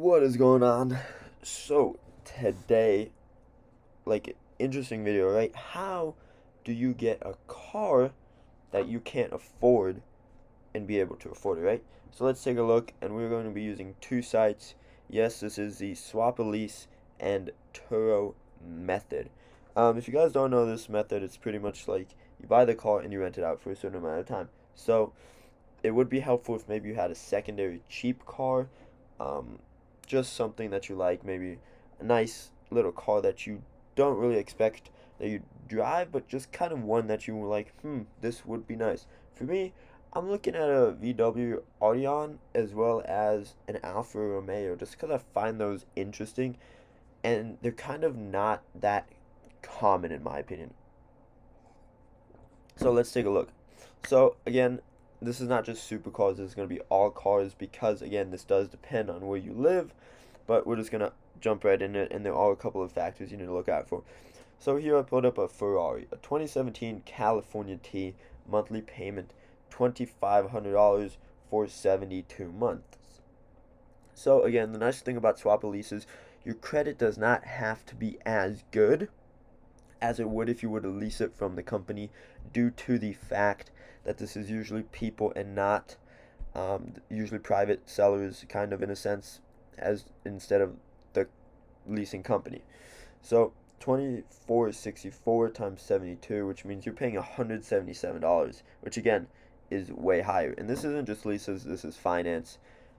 What is going on? So, today, interesting video, right? How do you get a car that you can't afford and be able to afford it, right? So, let's take a look, and we're going to be using two sites. Yes, this is the swap a lease and Turo method. If you guys don't know this method, it's pretty much like you buy the car and you rent it out for a certain amount of time. So, it would be helpful if maybe you had a secondary cheap car, um, just something that you like, maybe a nice little car that you don't really expect that you drive, but just kind of one that you were like, this would be nice. For me, I'm looking at a VW Audon as well as an Alfa Romeo, just because I find those interesting, and they're kind of not that common in my opinion. So let's take a look. So again, this is not just supercars, this is going to be all cars because again, this does depend on where you live, but we're just going to jump right in it, and there are a couple of factors you need to look out for. So here I pulled up a Ferrari, a 2017 California T, monthly payment $2,500 for 72 months. So again, the nice thing about swap leases, your credit does not have to be as good as it would if you were to lease it from the company, due to the fact that this is usually people and not usually private sellers, kind of in a sense, as instead of the leasing company. So 2464 times 72, which means you're paying $177, which again is way higher. And this isn't just leases, this is finance.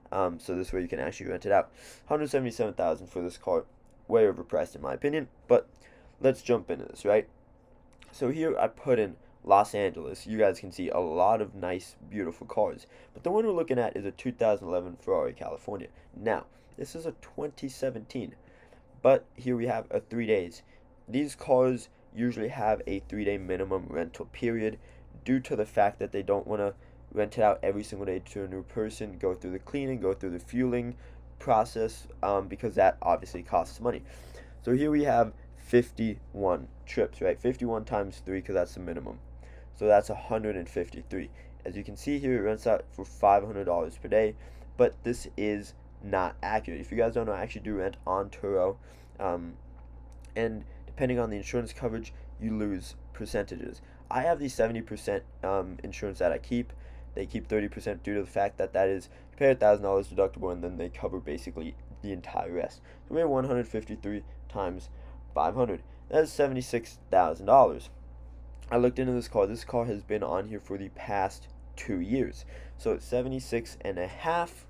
So this way you can actually rent it out. 177,000 for this car, way overpriced in my opinion, but let's jump into this, right? So here I put in Los Angeles. You guys can see a lot of nice, beautiful cars. But the one we're looking at is a 2011 Ferrari California. Now, this is a 2017, but here we have a 3 days. These cars usually have a 3-day minimum rental period due to the fact that they don't want to rent it out every single day to a new person, go through the cleaning, go through the fueling process, because that obviously costs money. So here we have 51 trips, right? 51 times 3 because that's the minimum. So that's 153. As you can see here, it rents out for $500 per day, but this is not accurate. If you guys don't know, I actually do rent on Turo, and depending on the insurance coverage, you lose percentages. I have the 70% insurance that I keep. They keep 30% due to the fact that that is, you pay $1,000 deductible, and then they cover basically the entire rest. So we have 153 times 500. That is $76,000. I looked into this car. This car has been on here for the past 2 years. So it's 76 and a half,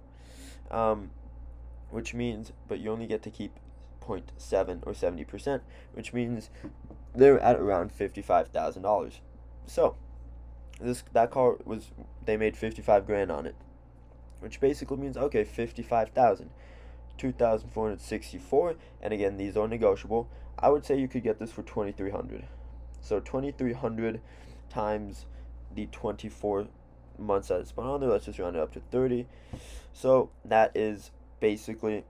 which means, but you only get to keep 0.7 or 70%, which means they're at around $55,000. So that car was, they made 55 grand on it, which basically means, okay, 55,000. 2,464, and again, these are negotiable. I would say you could get this for 2,300. So 2,300 times the 24 months that it's been on there, let's just round it up to 30. So that is basically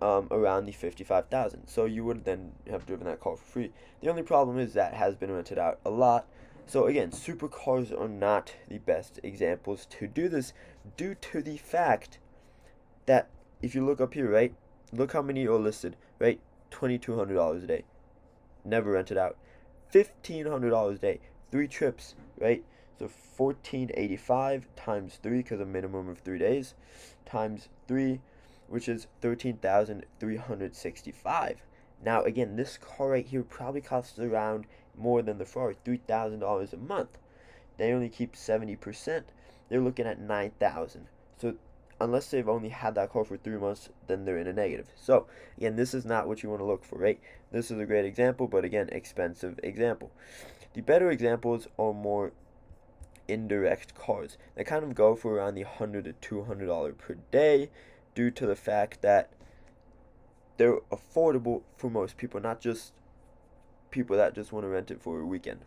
around the 55,000. So you would then have driven that car for free. The only problem is that has been rented out a lot. So again, supercars are not the best examples to do this, due to the fact that if you look up here, right, look how many are listed, right? $2,200 a day, never rented out. $1,500 a day, 3 trips, right? So 1,485 times 3, because a minimum of 3 days, times 3, which is 13,365. Now again, this car right here probably costs around more than the Ferrari, $3,000 a month. They only keep 70%. They're looking at 9,000. So unless they've only had that car for 3 months, then they're in a negative. So again, this is not what you want to look for, right? This is a great example, but again, expensive example. The better examples are more indirect cars. They kind of go for around the $100 to $200 per day, due to the fact that they're affordable for most people, not just people that just want to rent it for a weekend.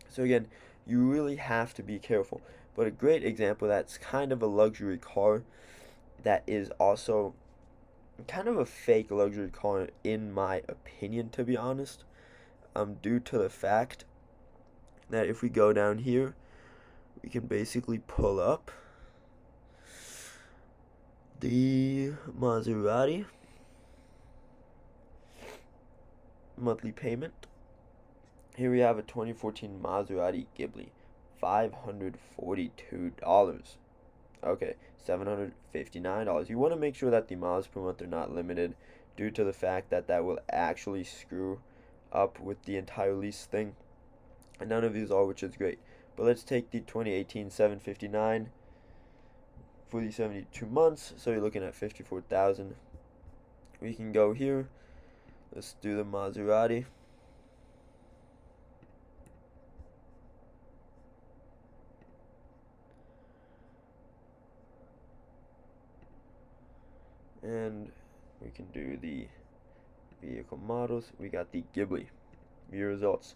So again, you really have to be careful. But a great example that's kind of a luxury car, that is also kind of a fake luxury car in my opinion, to be honest, due to the fact that if we go down here, we can basically pull up The Maserati monthly payment. Here we have a 2014 Maserati Ghibli, $542. Okay, $759. You want to make sure that the miles per month are not limited due to the fact that that will actually screw up with the entire lease thing. And none of these are, which is great. But let's take the 2018 $759 for the 72 months. So you're looking at 54,000. We can go here. Let's do the Maserati. And we can do the vehicle models. We got the Ghibli. View results.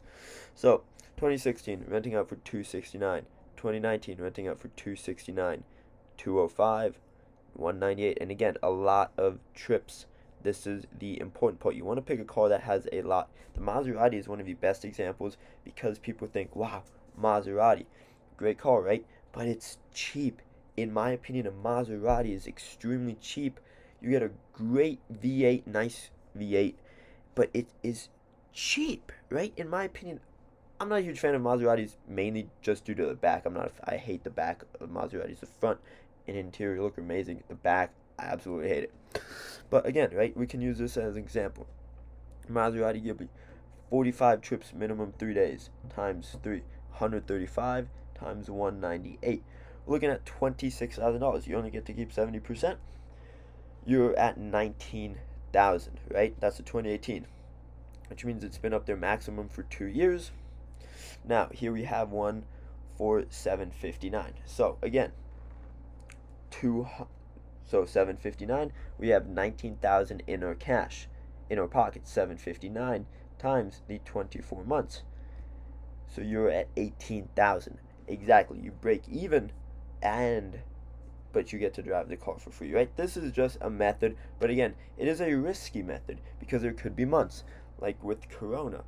So 2016 renting out for 269. 2019 renting out for 269. 205. 198. And again, a lot of trips. This is the important part. You want to pick a car that has a lot. The Maserati is one of the best examples because people think, wow, Maserati, great car, right? But it's cheap. In my opinion, a Maserati is extremely cheap. You get a great V8, nice V8, but it is cheap, right? In my opinion, I'm not a huge fan of Maseratis, mainly just due to the back. I hate the back of Maseratis. The front and interior look amazing. The back, I absolutely hate it. But again, right, we can use this as an example. Maserati Ghibli, 45 trips minimum 3 days, times 3, 135, times 198. We're looking at $26,000. You only get to keep 70%. You're at 19,000, right? That's a 2018, which means it's been up there maximum for 2 years. Now, here we have one for 759. So, again, 759, we have 19,000 in our cash, in our pocket. 759 times the 24 months. So you're at 18,000. Exactly. You break even but you get to drive the car for free, right? This is just a method, but again, it is a risky method because there could be months, like with Corona,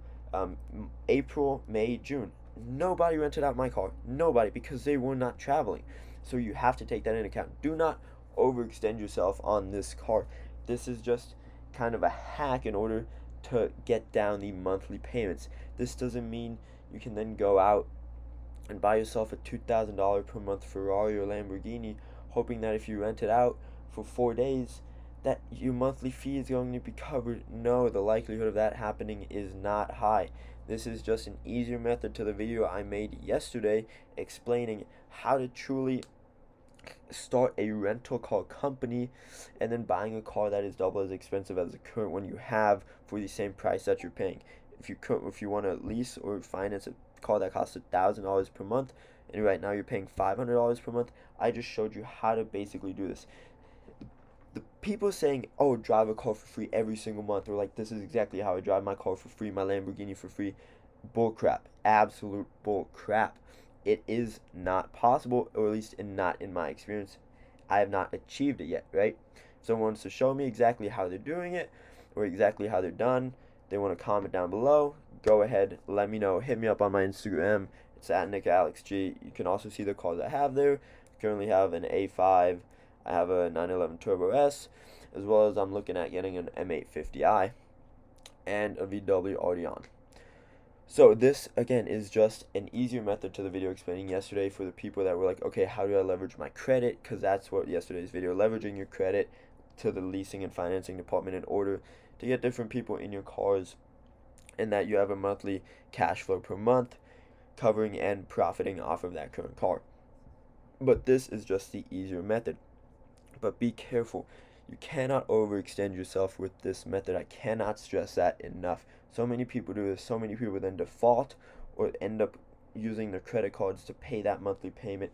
April, May, June. Nobody rented out my car. Nobody, because they were not traveling. So you have to take that into account. Do not overextend yourself on this car. This is just kind of a hack in order to get down the monthly payments. This doesn't mean you can then go out and buy yourself a $2,000 per month Ferrari or Lamborghini, hoping that if you rent it out for 4 days, that your monthly fee is going to be covered. No, the likelihood of that happening is not high. This is just an easier method to the video I made yesterday explaining how to truly start a rental car company and then buying a car that is double as expensive as the current one you have for the same price that you're paying. If you want to lease or finance a car that costs $1,000 per month, and right now you're paying $500 per month, I just showed you how to basically do this. The people saying, oh, drive a car for free every single month, or like, this is exactly how I drive my car for free, my Lamborghini for free, bull crap. Absolute bull crap. It is not possible, or at least not in my experience. I have not achieved it yet, right? If someone wants to show me exactly how they're doing it, or exactly how they're done, they want to comment down below, go ahead, let me know. Hit me up on my Instagram. It's at NickAlexG. You can also see the cars I have there. I currently have an A5. I have a 911 Turbo S, as well as I'm looking at getting an M850i and a VW Audi. So this, again, is just an easier method to the video explaining yesterday for the people that were like, okay, how do I leverage my credit? Because that's what yesterday's video, leveraging your credit to the leasing and financing department in order to get different people in your cars, and that you have a monthly cash flow per month covering and profiting off of that current car. But this is just the easier method. But be careful. You cannot overextend yourself with this method. I cannot stress that enough. So many people do this. So many people then default or end up using their credit cards to pay that monthly payment,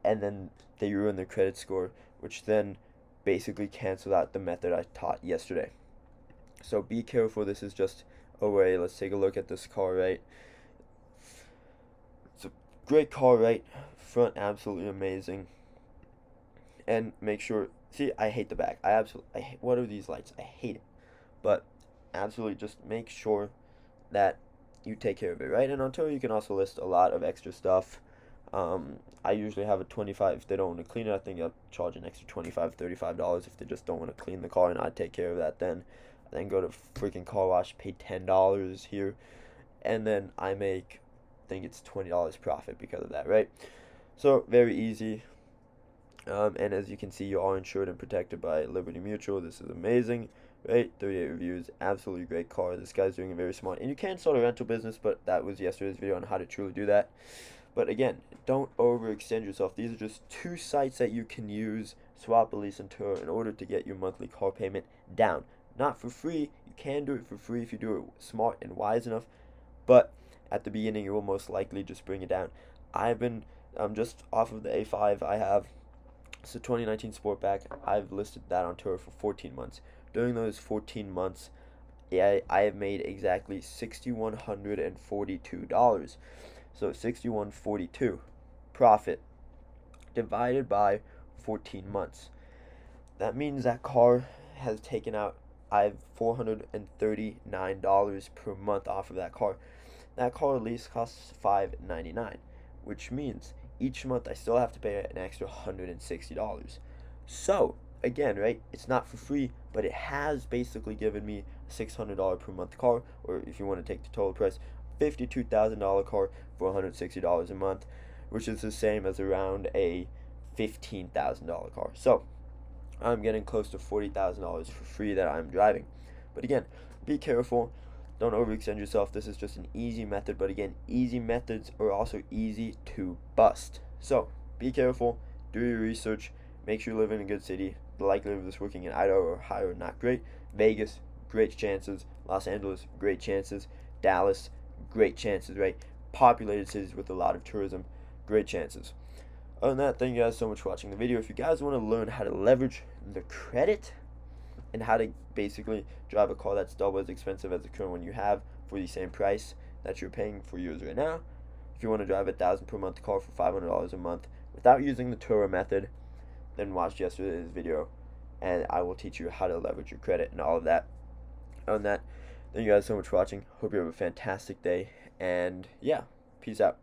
and then they ruin their credit score, which then basically cancels out the method I taught yesterday. So be careful. This is just a way. Let's take a look at this car, right? It's a great car, right? Front absolutely amazing. And make sure, see, I hate the back. What are these lights? I hate it. But absolutely just make sure that you take care of it, right? And on Twitter you can also list a lot of extra stuff. I usually have a 25. If they don't want to clean it, I think I'll charge an extra $25, $35 if they just don't want to clean the car, and I take care of that then. I then go to freaking car wash, pay $10 here, and then I make, I think it's $20 profit because of that, right? So very easy. And as you can see, you are insured and protected by Liberty Mutual. This is amazing, right? 38 reviews, absolutely great car. This guy's doing it very smart. And you can start a rental business, but that was yesterday's video on how to truly do that. But again, don't overextend yourself. These are just two sites that you can use, Swap, Lease, and Tour, in order to get your monthly car payment down. Not for free. You can do it for free if you do it smart and wise enough. But at the beginning, it will most likely just bring it down. I'm just off of the A5. I have, it's a 2019 Sportback. I've listed that on Tour for 14 months. During those 14 months, I have made exactly $6,142. So 6142 profit divided by 14 months. That means that car has taken out, I have $439 per month off of that car. That car lease costs $599, which means each month I still have to pay an extra $160. So again, right, it's not for free, but it has basically given me a $600 per month car, or if you want to take the total price, $52,000 car for $160 a month, which is the same as around a $15,000 car. So I'm getting close to $40,000 for free that I'm driving. But again, be careful. Don't overextend yourself. This is just an easy method, but again, easy methods are also easy to bust. So be careful. Do your research. Make sure you live in a good city. The likelihood of this working in Idaho or Ohio, not great. Vegas, great chances. Los Angeles, great chances. Dallas, great chances, right? Populated cities with a lot of tourism, great chances. Other than that, thank you guys so much for watching the video. If you guys want to learn how to leverage the credit and how to basically drive a car that's double as expensive as the current one you have for the same price that you're paying for yours right now, if you want to drive a $1,000 per month car for $500 a month without using the Turo method, then watch yesterday's video and I will teach you how to leverage your credit and all of that. Other than that, thank you guys so much for watching. Hope you have a fantastic day, and yeah, peace out.